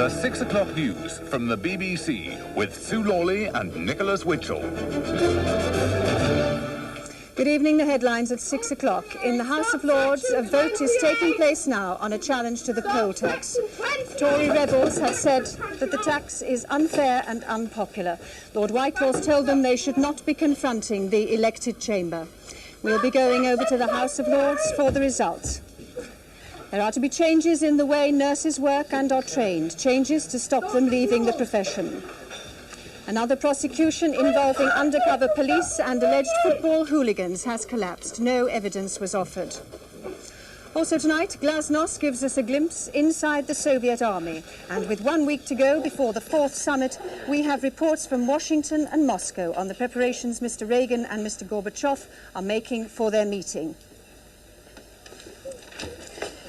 The 6 o'clock news from the BBC with Sue Lawley and Nicholas Witchell. Good evening. The headlines at 6 o'clock. In the House of Lords, a vote is taking place now on a challenge to the poll tax. Tory rebels have said that the tax is unfair and unpopular. Lord Whitelaw's told them they should not be confronting the elected chamber. We'll be going over to the House of Lords for the results. There are to be changes in the way nurses work and are trained, changes to stop them leaving the profession. Another prosecution involving undercover police and alleged football hooligans has collapsed. No evidence was offered. Also tonight, Glasnost gives us a glimpse inside the Soviet army. And with 1 week to go before the 4th summit, we have reports from Washington and Moscow on the preparations Mr. Reagan and Mr. Gorbachev are making for their meeting.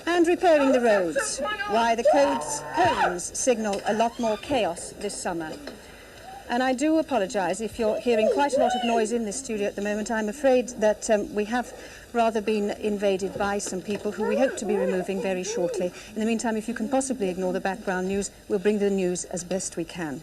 And repairing the roads, why the cones signal a lot more chaos this summer. And I do apologise if you're hearing quite a lot of noise in this studio at the moment. I'm afraid that we have rather been invaded by some people who we hope to be removing very shortly. In the meantime, if you can possibly ignore the background news, we'll bring the news as best we can.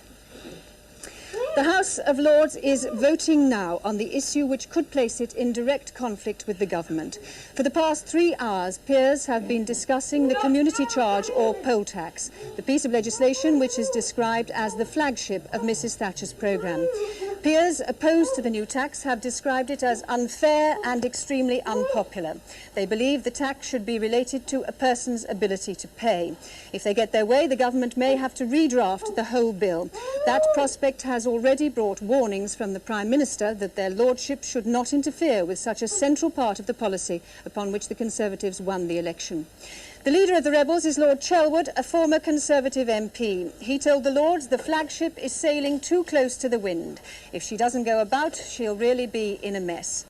The House of Lords is voting now on the issue which could place it in direct conflict with the government. For the past 3 hours, peers have been discussing the community charge or poll tax, the piece of legislation which is described as the flagship of Mrs. Thatcher's programme. Peers opposed to the new tax have described it as unfair and extremely unpopular. They believe the tax should be related to a person's ability to pay. If they get their way, the government may have to redraft the whole bill. That prospect has already brought warnings from the Prime Minister that their lordship should not interfere with such a central part of the policy upon which the Conservatives won the election. The leader of the rebels is Lord Chelwood, a former Conservative MP. He told the Lords the flagship is sailing too close to the wind. If she doesn't go about, she'll really be in a mess.